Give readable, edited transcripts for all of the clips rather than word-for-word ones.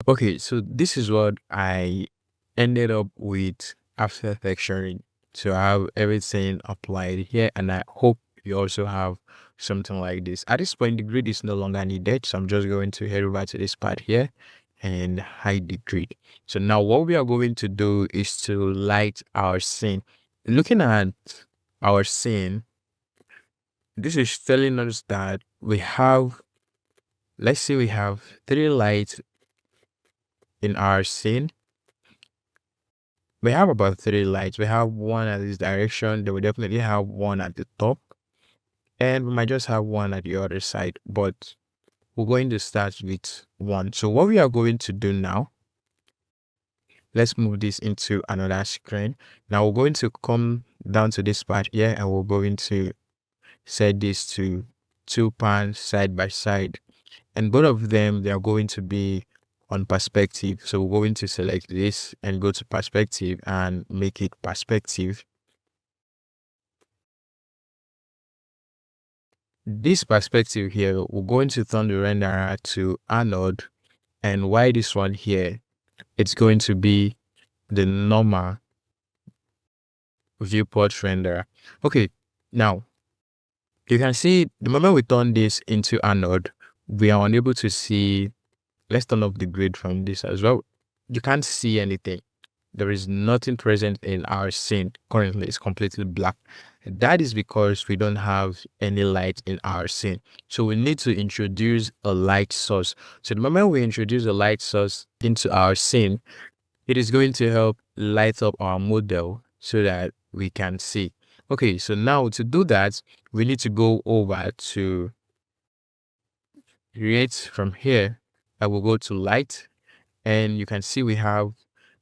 Okay, so this is what I ended up with after texturing. So I have everything applied here, and I hope you also have something like this. At this point, the grid is no longer needed, so I'm just going to head over to this part here and hide the grid. So now what we are going to do is to light our scene. Looking at our scene, this is telling us that we have, let's say we have three lights in our scene. We have about three lights. We have one at this direction. Then we definitely have one at the top. And we might just have one at the other side. But we're going to start with one. So what we are going to do now, let's move this into another screen. Now we're going to come down to this part here, and we're going to set this to two pans side by side. And both of them, they are going to be on perspective. So we're going to select this and go to perspective and make it perspective. This perspective here, we're going to turn the renderer to anode, and why this one here, it's going to be the normal viewport renderer. Okay, now you can see the moment we turn this into anode, we are unable to see. Let's turn off the grid from this as well. You can't see anything. There is nothing present in our scene. Currently, it's completely black. That is because we don't have any light in our scene. So we need to introduce a light source. So the moment we introduce a light source into our scene, it is going to help light up our model so that we can see. Okay, so now to do that, we need to go over to create from here. I will go to light, and you can see we have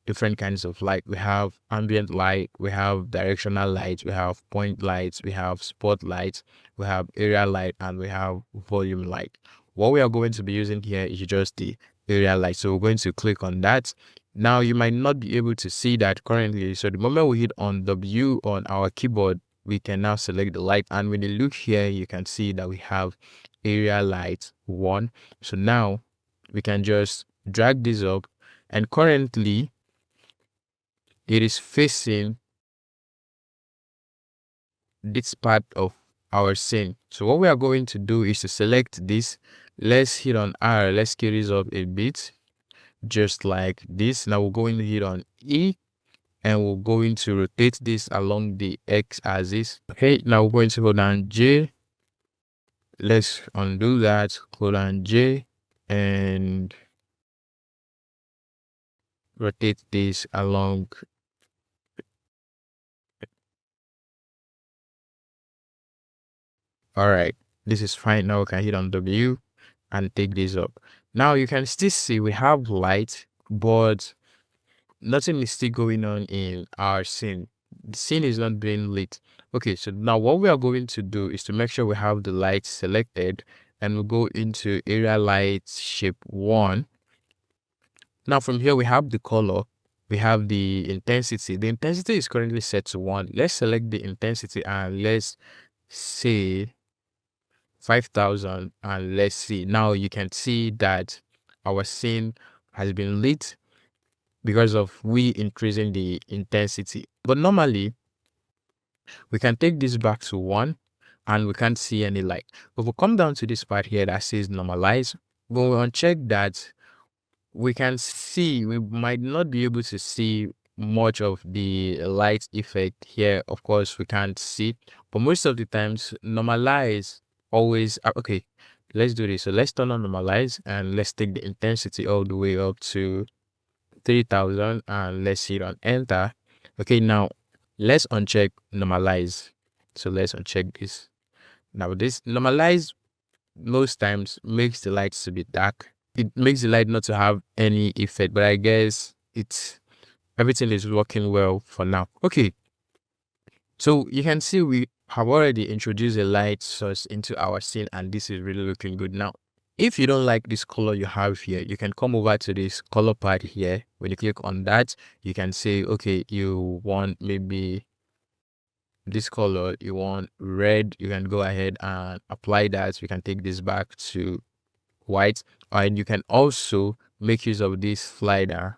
different kinds of light. We have ambient light, we have directional light, we have point lights, we have spotlight, we have area light, and we have volume light. What we are going to be using here is just the area light. So we're going to click on that. Now you might not be able to see that currently. So the moment we hit on W on our keyboard, we can now select the light. And when you look here, you can see that we have area light 1. So now we can just drag this up, and currently it is facing this part of our scene. So what we are going to do is to select this. Let's hit on R. Let's scale this up a bit, just like this. Now we're going to hit on E, and we're going to rotate this along the X axis. Okay, now we're going to go down J. Let's undo that, go down J, and rotate this along. All right, this is fine. Now we can hit on W and take this up. Now you can still see we have light, but nothing is still going on in our scene. The scene is not being lit. Okay, so now what we are going to do is to make sure we have the light selected, and we'll go into area light shape 1. Now from here we have the color, we have the intensity. The intensity is currently set to 1. Let's select the intensity and let's say 5,000, and let's see. Now you can see that our scene has been lit because of we increasing the intensity. But normally we can take this back to 1 and we can't see any light. But we'll come down to this part here that says normalize. When we uncheck that, we can see, we might not be able to see much of the light effect here. Of course, we can't see, but most of the times normalize always okay. Let's do this. So let's turn on normalize, and let's take the intensity all the way up to 3000, and let's hit on enter. Okay, now let's uncheck normalize. So let's uncheck this. Now this normalize most times makes the lights to be dark. It makes the light not to have any effect, but I guess it's everything is working well for now. Okay, so you can see we have already introduced a light source into our scene, and this is really looking good. Now if you don't like this color you have here, you can come over to this color part here. When you click on that, you can say, okay, you want maybe this color, you want red. You can go ahead and apply that. We can take this back to white, and you can also make use of this slider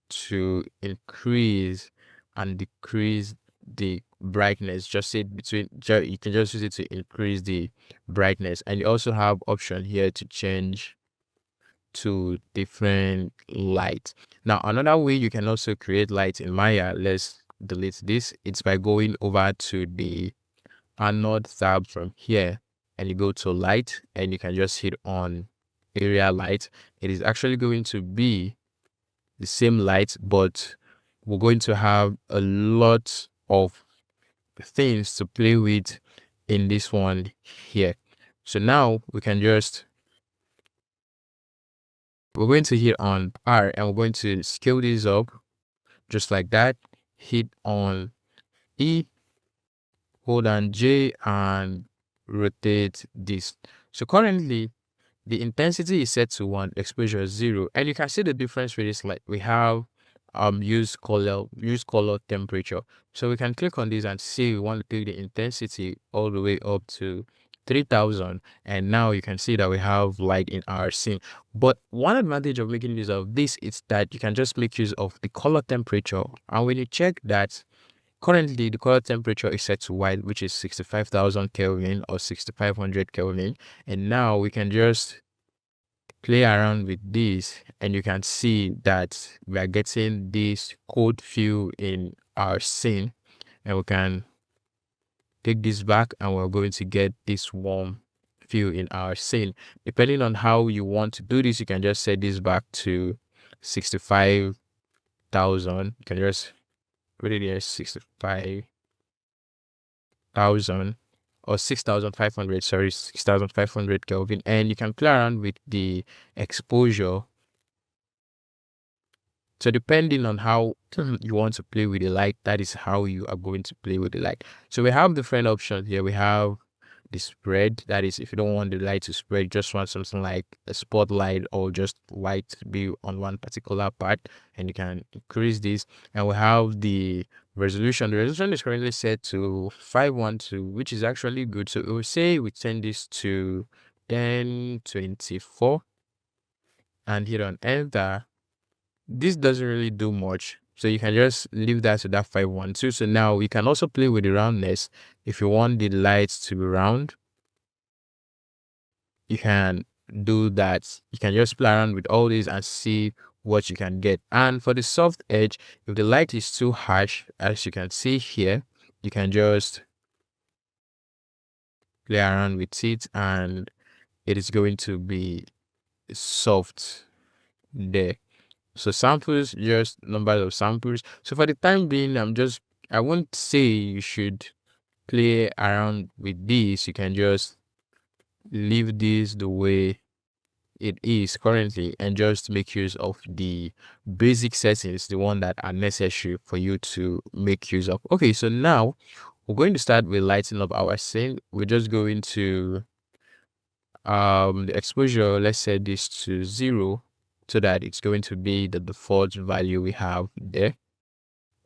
to increase and decrease the brightness. Just say between, you can just use it to increase the brightness. And you also have option here to change to different light. Now another way you can also create light in Maya, let's delete this, it's by going over to the anode tab from here, and you go to light, and you can just hit on area light. It is actually going to be the same light, but we're going to have a lot of things to play with in this one here. So now we can just, we're going to hit on R, and we're going to scale this up just like that. Hit on E, hold on J, and rotate this. So currently the intensity is set to 1, exposure is 0, and you can see the difference with this light. We have use color temperature. So we can click on this and see we want to take the intensity all the way up to 3000, and now you can see that we have light in our scene. But one advantage of making use of this is that you can just make use of the color temperature, and when you check that, currently the color temperature is set to white, which is 65,000 Kelvin or 6500 Kelvin, and now we can just play around with this, and you can see that we are getting this cold feel in our scene, and we can take this back, and we're going to get this warm feel in our scene. Depending on how you want to do this, you can just set this back to 65,000. You can just put it here, 65,000 or 6,500, sorry, 6,500 Kelvin, and you can play around with the exposure. So depending on how you want to play with the light, that is how you are going to play with the light. So we have different options here. We have the spread, that is if you don't want the light to spread, you just want something like a spotlight or just light to be on one particular part, and you can increase this. And we have the resolution. The resolution is currently set to 512, which is actually good. So we will say we turn this to 1024 and hit on enter. This doesn't really do much, so you can just leave that to that 512. So now we can also play with the roundness. If you want the lights to be round, you can do that. You can just play around with all these and see what you can get. And for the soft edge, if the light is too harsh, as you can see here, you can just play around with it, and it is going to be soft there. So samples, just numbers of samples. So for the time being, I won't say you should play around with this. You can just leave this the way it is currently and just make use of the basic settings, the one that are necessary for you to make use of. Okay, so now we're going to start with lighting up our scene. We're just going to the exposure, let's set this to 0, so that it's going to be the default value we have there.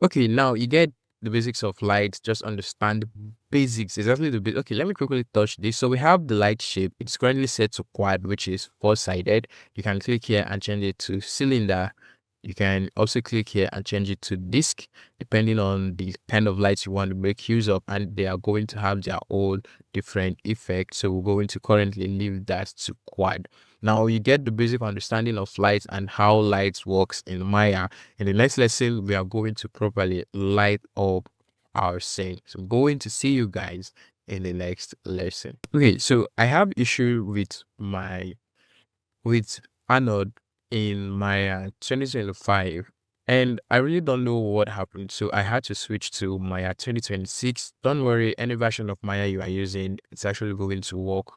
Okay, now you get the basics of light. Just understand the basics, exactly the bit. Okay, let me quickly touch this. So we have the light shape. It's currently set to quad, which is 4-sided. You can click here and change it to cylinder. You can also click here and change it to disc, depending on the kind of lights you want to make use of, and they are going to have their own different effects. So we're going to currently leave that to quad. Now you get the basic understanding of light and how light works in Maya. In the next lesson, we are going to properly light up our scene. So I'm going to see you guys in the next lesson. Okay, so I have issue with anode in Maya 2025, and I really don't know what happened, so I had to switch to Maya 2026. Don't worry, any version of Maya you are using, it's actually going to work,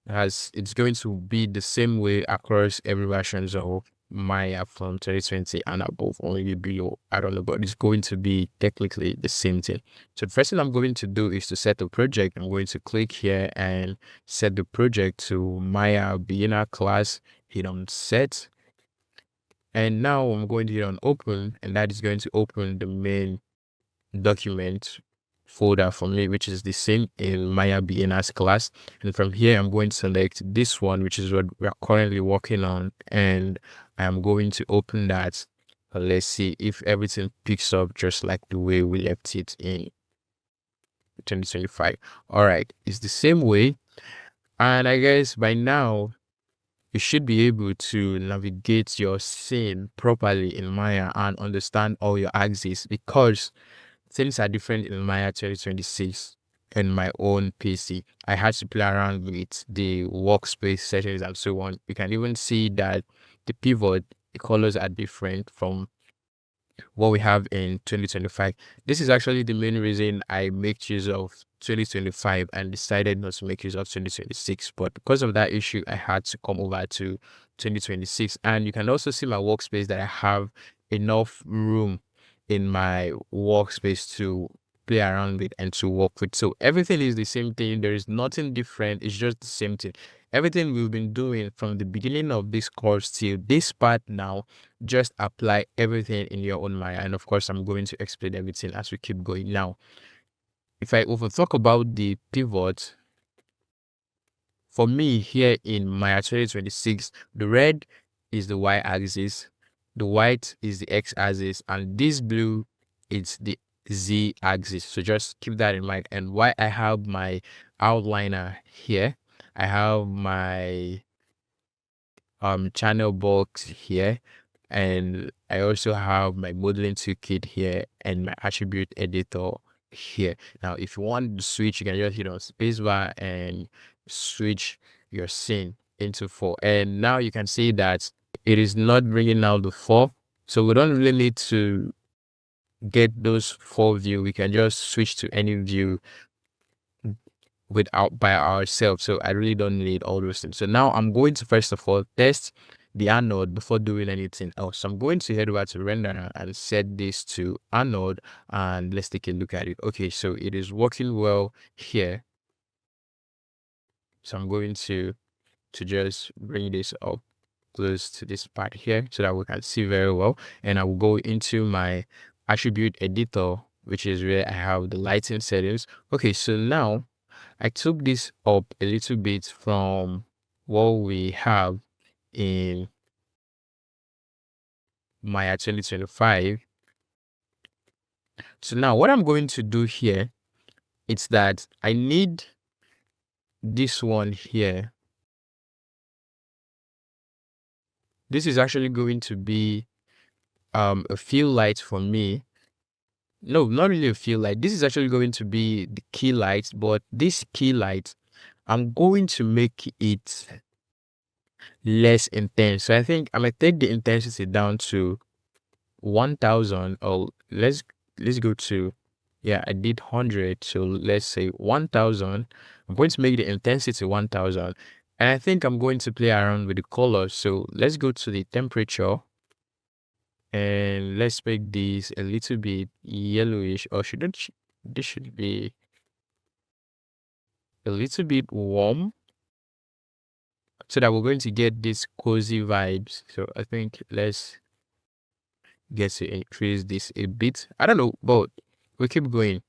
as it's going to be the same way across every versions of Maya from 2020 and above, or maybe below, I don't know, but it's going to be technically the same thing. So the first thing I'm going to do is to set a project. I'm going to click here and set the project to Maya beginner class, hit on set, and now I'm going to hit on open, and that is going to open the main document folder for me, which is the same in Maya beginners class. And from here, I'm going to select this one, which is what we are currently working on, and I am going to open that. Let's see if everything picks up just like the way we left it in 2025. All right, it's the same way, and I guess by now you should be able to navigate your scene properly in Maya and understand all your axes, because things are different in Maya 2026 and my own PC. I had to play around with the workspace settings and so on. You can even see that the pivot, the colors are different from what we have in 2025. This is actually the main reason I make use of 2025 and decided not to make use of 2026. But because of that issue, I had to come over to 2026. And you can also see my workspace that I have enough room in my workspace to play around with and to work with. So everything is the same thing. There is nothing different. It's just the same thing. Everything we've been doing from the beginning of this course till this part now, just apply everything in your own Maya. And of course, I'm going to explain everything as we keep going. Now, if I over talk about the pivot, for me here in Maya 2026, the red is the y-axis, the white is the x-axis, and this blue is the z-axis. So just keep that in mind. And why I have my outliner here, I have my channel box here, and I also have my modeling toolkit here and my attribute editor here. Now if you want to switch, you can just hit on spacebar and switch your scene into 4, and now you can see that it is not bringing out the 4, so we don't really need to get those 4 view. We can just switch to any view without by ourselves. So I really don't need all those things. So now I'm going to first of all test the anode before doing anything else. So I'm going to head over to renderer and set this to anode, and let's take a look at it. Okay, so it is working well here. So I'm going to just bring this up close to this part here so that we can see very well. And I will go into my attribute editor, which is where I have the lighting settings. Okay, so now I took this up a little bit from what we have in Maya 2025. So now what I'm going to do here is that I need this one here. This is actually going to be a fill light for me. No, not really a fill light. This is actually going to be the key light, but this key light, I'm going to make it less intense. So I think I'm gonna take the intensity down to 1000, or let's go to, yeah, I did 100, so let's say 1000. I'm going to make the intensity 1000, and I think I'm going to play around with the colors. So let's go to the temperature and let's make this a little bit yellowish, or shouldn't this should be a little bit warm, so that we're going to get these cozy vibes. So I think let's get to increase this a bit. I don't know, but we keep going.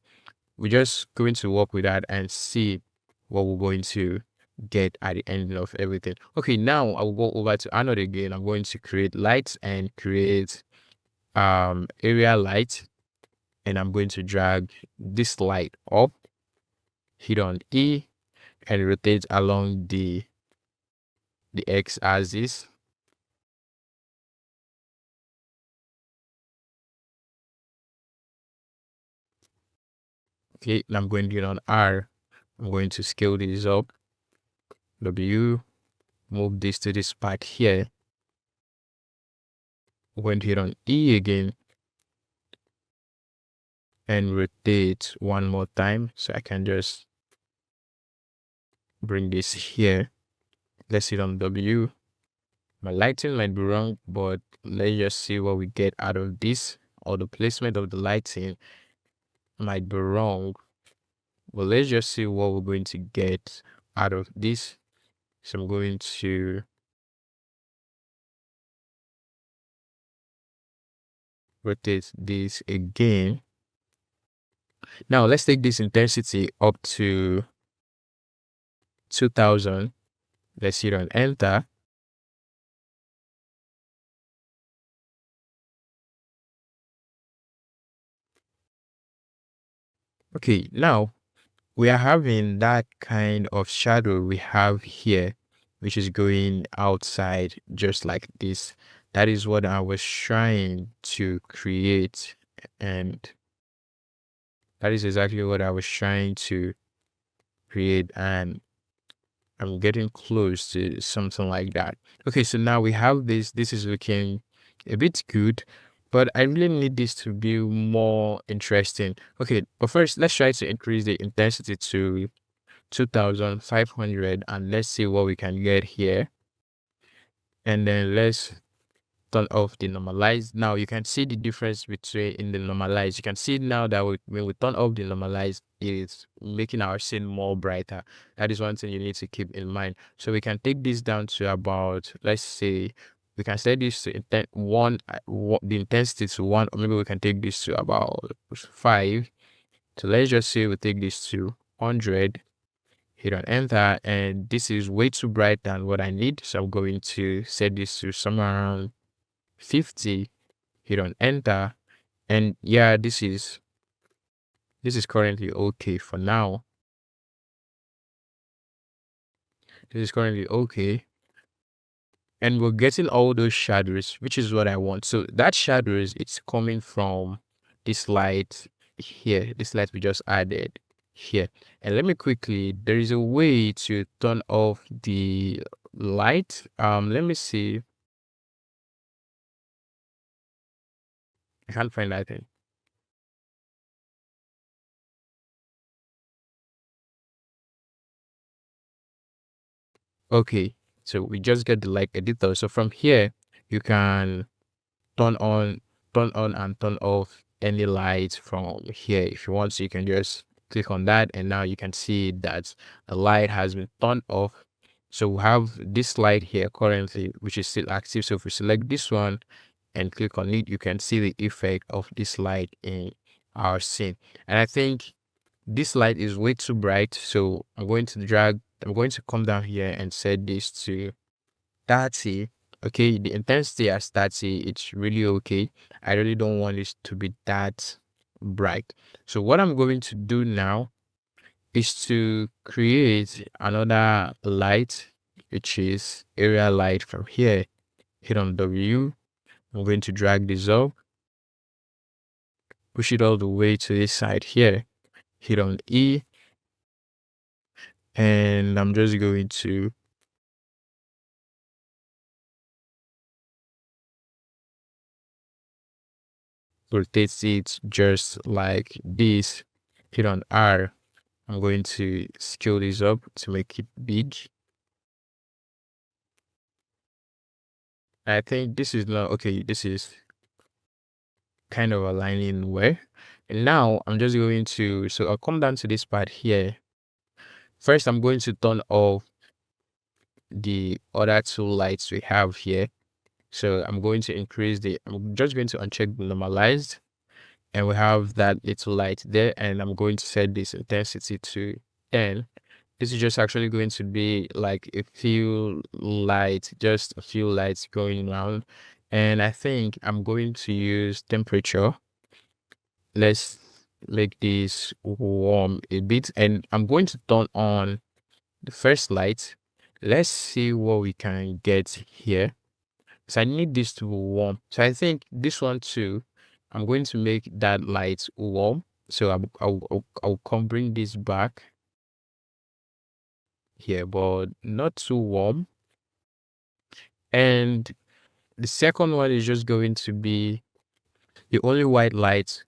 We're just going to work with that and see what we're going to get at the end of everything. Okay, now I will go over to anode again. I'm going to create lights and create area light, and I'm going to drag this light up, hit on E, and rotate along the X axis. Okay, now I'm going to hit on R. I'm going to scale this up. W, move this to this part here. I'm going to hit on E again and rotate one more time, so I can just bring this here. Let's hit on W. My lighting might be wrong, but let's just see what we get out of this, or the placement of the lighting might be wrong, but let's just see what we're going to get out of this. So I'm going to rotate this again. Now let's take this intensity up to 2000. Let's hit on enter. Okay, now we are having that kind of shadow we have here, which is going outside just like this. That is what I was trying to create, and that is exactly what I was trying to create, and I'm getting close to something like that. Okay, so now we have this. This is looking a bit good, but I really need this to be more interesting. Okay, but first let's try to increase the intensity to 2500, and let's see what we can get here. And then let's turn off the normalize. Now you can see the difference between in the normalize. You can see now that when we turn off the normalize, it is making our scene more brighter. That is one thing you need to keep in mind. So we can take this down to about, let's say, we can set this to the intensity to 1, or maybe we can take this to about 5. So let's just say we take this to 100. Hit on enter, and this is way too bright than what I need, so I'm going to set this to somewhere around 50. Hit on enter, and yeah, this is currently okay for now. This is currently okay, and we're getting all those shadows, which is what I want. So that shadows, it's coming from this light here, this light we just added here. And let me quickly, there is a way to turn off the light. Let me see. I can't find that thing. Okay, so we just get the light editor. So from here, you can turn on, and turn off any light from here. If you want, so you can just click on that, and now you can see that the light has been turned off. So we have this light here currently, which is still active. So if we select this one and click on it, you can see the effect of this light in our scene. And I think this light is way too bright, so I'm going to come down here and set this to 30. Okay, the intensity as 30, it's really okay. I really don't want this to be that bright. So what I'm going to do now is to create another light, which is area light. From here, hit on W. I'm going to drag this up, push it all the way to this side here, hit on E, and I'm just going to rotate it just like this. Hit on R. I'm going to scale this up to make it big. I think this is not okay. This is kind of aligning well. And now I'm just going to, so I'll come down to this part here. First, I'm going to turn off the other two lights we have here. So I'm going to I'm just going to uncheck the normalized, and we have that little light there, and I'm going to set this intensity to 10. This is just actually going to be like a few lights, just a few lights going around. And I think I'm going to use temperature. Let's make this warm a bit, and I'm going to turn on the first light. Let's see what we can get here. So I need this to be warm. So I think this one too, I'm going to make that light warm. So I'll come bring this back here, but not too warm. And the second one is just going to be the only white light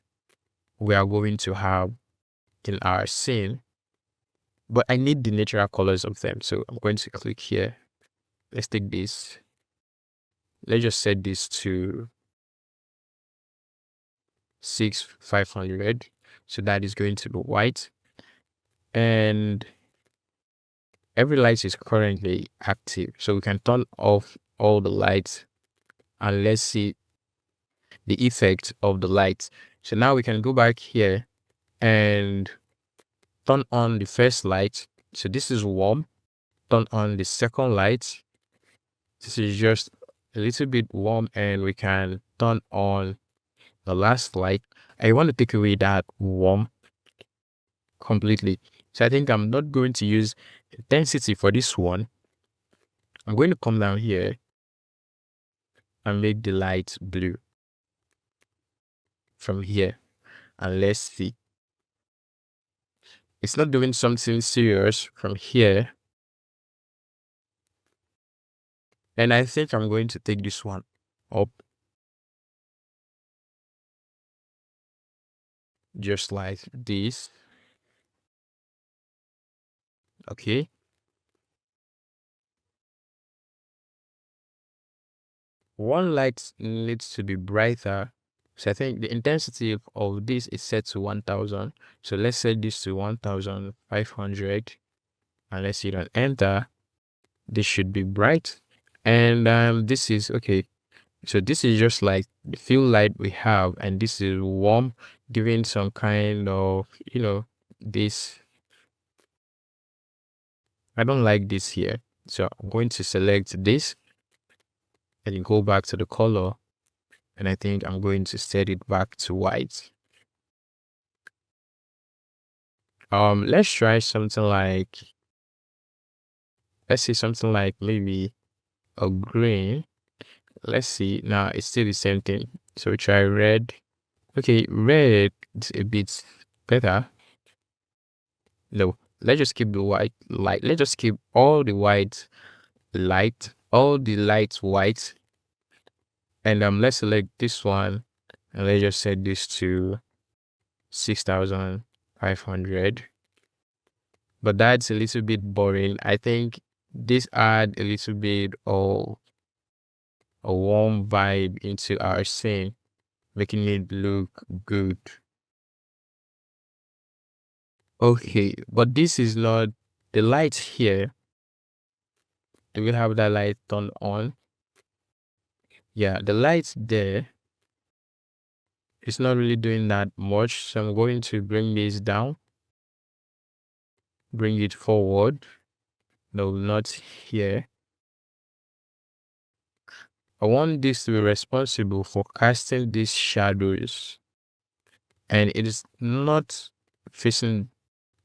we are going to have in our scene. But I need the natural colors of them. So I'm going to click here. Let's take this. Let's just set this to 6500. So that is going to be white. And every light is currently active. So we can turn off all the lights, and let's see the effect of the lights. So now we can go back here and turn on the first light. So this is warm. Turn on the second light. This is just a little bit warm, and we can turn on the last light. I want to take away that warm completely. So I think I'm not going to use intensity for this one. I'm going to come down here and make the light blue from here. And let's see. It's not doing something serious from here. And I think I'm going to take this one up just like this. Okay. One light needs to be brighter. So I think the intensity of this is set to 1000. So let's set this to 1500 and let's hit on enter. This should be bright. And this is okay. So this is just like the fill light we have, and this is warm, giving some kind of, this. I don't like this here. So I'm going to select this and then go back to the color. And I think I'm going to set it back to white. Let's try something like, let's see something like maybe a green. Let's see. Now it's still the same thing. So we try red. Okay, red is a bit better. No, let's just keep the white light. Let's just keep all the white light, all the lights white. And let's select this one and let's just set this to 6500. But that's a little bit boring. I think this add a little bit of a warm vibe into our scene, making it look good. Okay, but this is not the light here. Do we have that light turned on? Yeah, the light there is not really doing that much. So I'm going to bring this down, bring it forward. No, not here. I want this to be responsible for casting these shadows, and it is not facing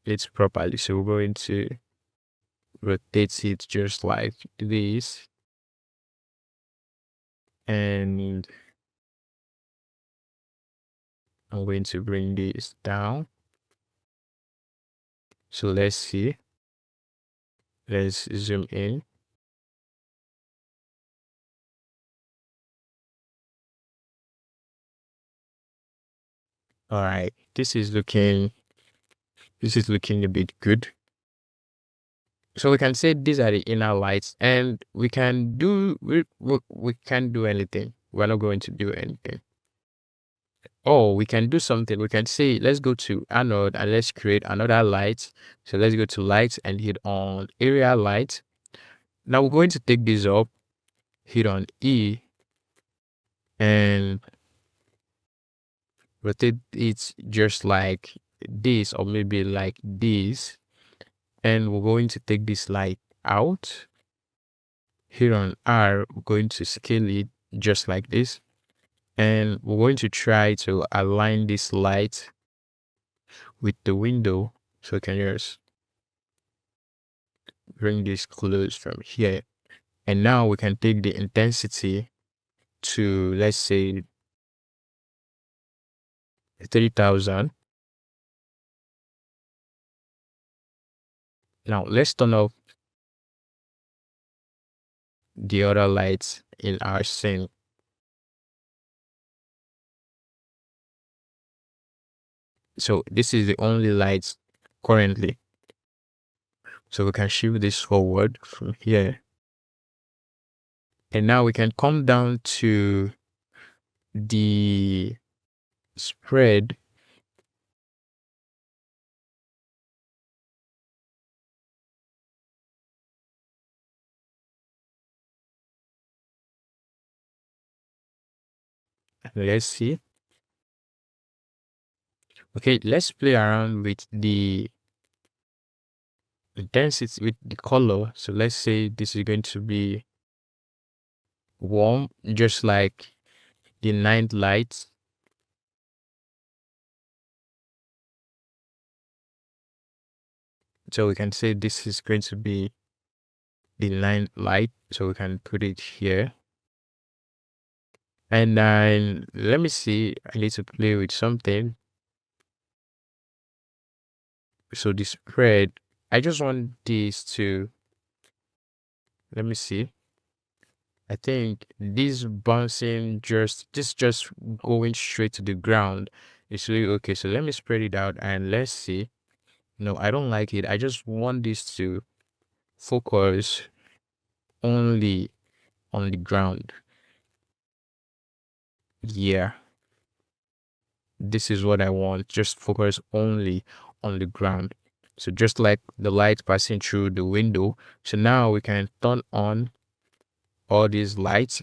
it properly. So we're going to rotate it just like this, and I'm going to bring this down. So let's see. Let's zoom in. All right, this is looking a bit good. So we can say these are the inner lights, and we can do we can't do anything. We're not going to do anything. Oh, we can do something. We can say let's go to anode and let's create another light. So let's go to lights and hit on area light. Now we're going to take this up, hit on E, and rotate it just like this, or maybe like this. And we're going to take this light out. Hit on R, we're going to scale it just like this. And we're going to try to align this light with the window. So we can just bring this close from here. And now we can take the intensity to, let's say, 3000. Now let's turn off the other lights in our scene. So this is the only lights currently. So we can shift this forward from here. And now we can come down to the spread. Let's see. Okay, let's play around with the intensity with the color. So let's say this is going to be warm, just like the night lights. So we can say this is going to be the night light. So we can put it here. And then let me see, I need to play with something. So the spread, I just want this to, let me see. I think this bouncing just going straight to the ground is really okay. So let me spread it out and let's see. No, I don't like it. I just want this to focus only on the ground. Yeah, this is what I want. Just focus only on the ground. So just like the light passing through the window. So now we can turn on all these lights.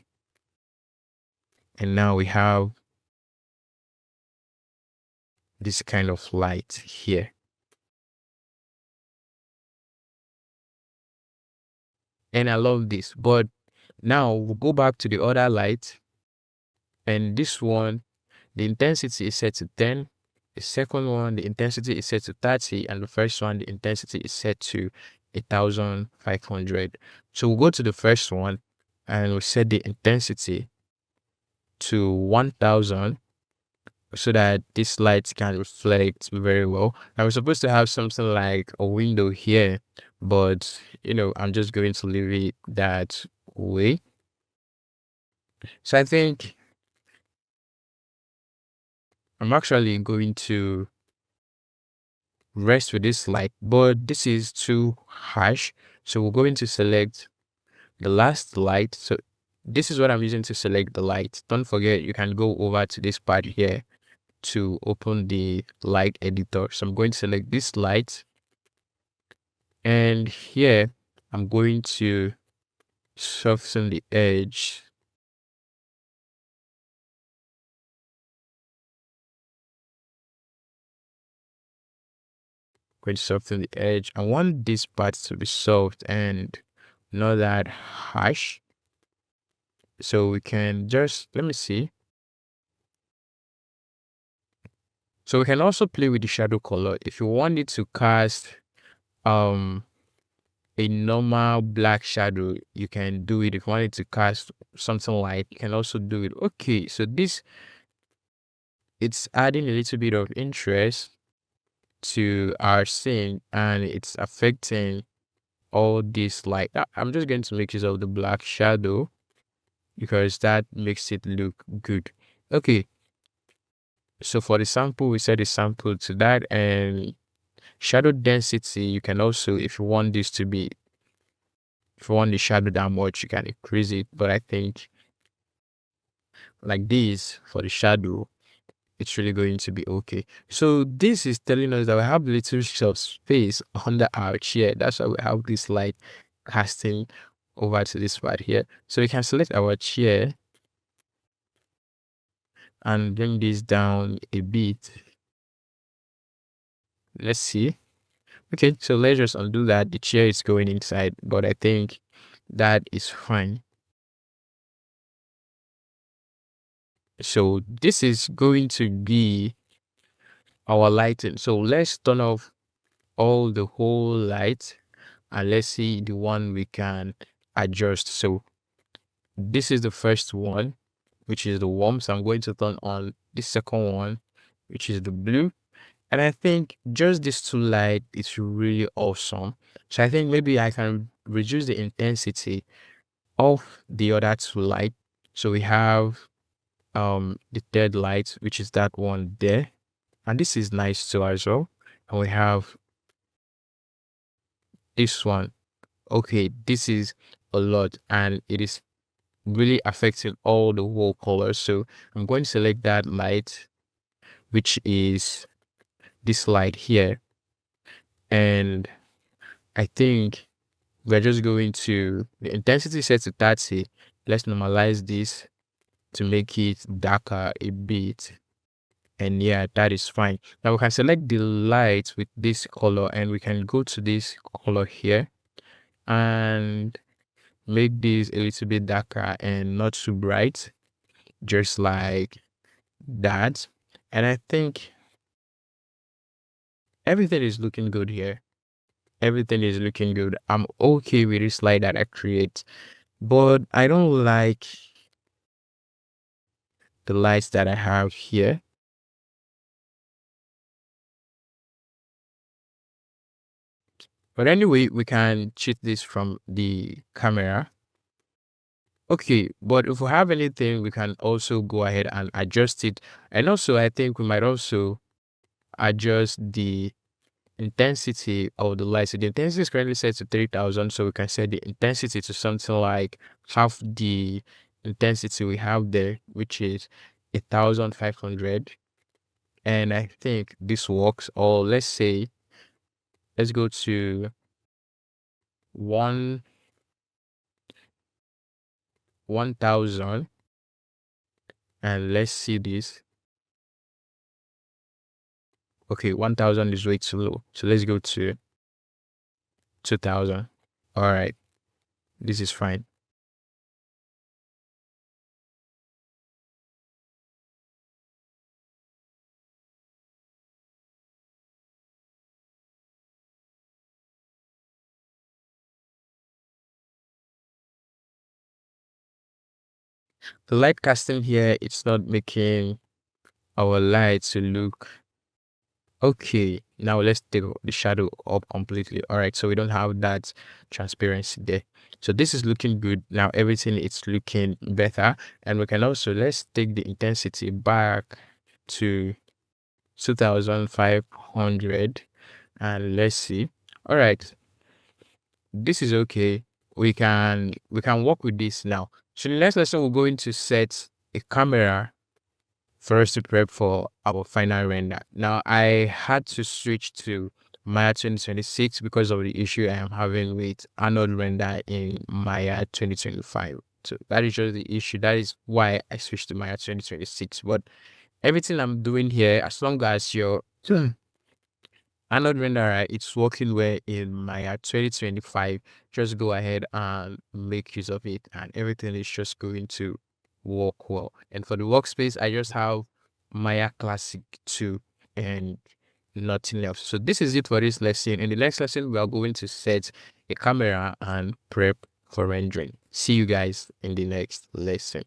And now we have this kind of light here. And I love this. But now we'll go back to the other light. And this one, the intensity is set to 10. The second one, the intensity is set to 30. And the first one, the intensity is set to 1500. So we'll go to the first one and we'll set the intensity to 1000 so that this light can reflect very well. I was supposed to have something like a window here, but I'm just going to leave it that way. So I think I'm actually going to rest with this light, but this is too harsh. So we're going to select the last light. So this is what I'm using to select the light. Don't forget, you can go over to this part here to open the light editor. So I'm going to select this light. And here I'm going to soften the edge. Going to soften the edge. I want this part to be soft and not that harsh. So we can just, let me see. So we can also play with the shadow color. If you want it to cast a normal black shadow, you can do it. If you want it to cast something light, you can also do it. Okay, so this, it's adding a little bit of interest to our scene and it's affecting all this light. I'm just going to make use of the black shadow because that makes it look good. Okay, so for the sample, we set the sample to that, and shadow density, you can also, if you want this to be, if you want the shadow that much, you can increase it. But I think like this for the shadow, it's really going to be okay. So this is telling us that we have little bit of space under our chair. That's why we have this light casting over to this part here. So we can select our chair and bring this down a bit. Let's see. Okay, so let's just undo that. The chair is going inside, but I think that is fine. So this is going to be our lighting. So let's turn off all the whole light and let's see the one we can adjust. So this is the first one, which is the warm. So I'm going to turn on the second one, which is the blue. And I think just this two light is really awesome. So I think maybe I can reduce the intensity of the other two light. So we have the third light, which is that one there. And this is nice too as well. And we have this one. Okay, this is a lot and it is really affecting all the whole color. So I'm going to select that light, which is this light here. And I think we're just going to, the intensity set to 30. Let's normalize this to make it darker a bit. And yeah, that is fine. Now we can select the light with this color, and we can go to this color here and make this a little bit darker and not too bright, just like that. And I think everything is looking good here. Everything is looking good. I'm okay with this light that I create, but I don't like the lights that I have here. But anyway, we can cheat this from the camera. Okay, but if we have anything, we can also go ahead and adjust it. And also, I think we might also adjust the intensity of the light. So the intensity is currently set to 3000, so we can set the intensity to something like half the intensity we have there, which is 1500. And I think this works. Or let's say, let's go to 1000, and let's see this. Okay, 1000 is way too low, so let's go to 2000. All right, this is fine. The light casting here, it's not making our light to look okay. Now let's take the shadow up completely. All right, so we don't have that transparency there. So this is looking good. Now everything is looking better. And we can also, let's take the intensity back to 2500, and let's see. All right, this is okay. We can work with this now. So the next lesson, we're going to set a camera for us to prep for our final render. Now I had to switch to Maya 2026 because of the issue I am having with Arnold render in Maya 2025. So that is just the issue. That is why I switched to Maya 2026. But everything I'm doing here, as long as your Arnold renderer, it's working well in Maya 2025, just go ahead and make use of it, and everything is just going to work well. And for the workspace, I just have Maya Classic 2 and nothing else. So this is it for this lesson. In the next lesson, we are going to set a camera and prep for rendering. See you guys in the next lesson.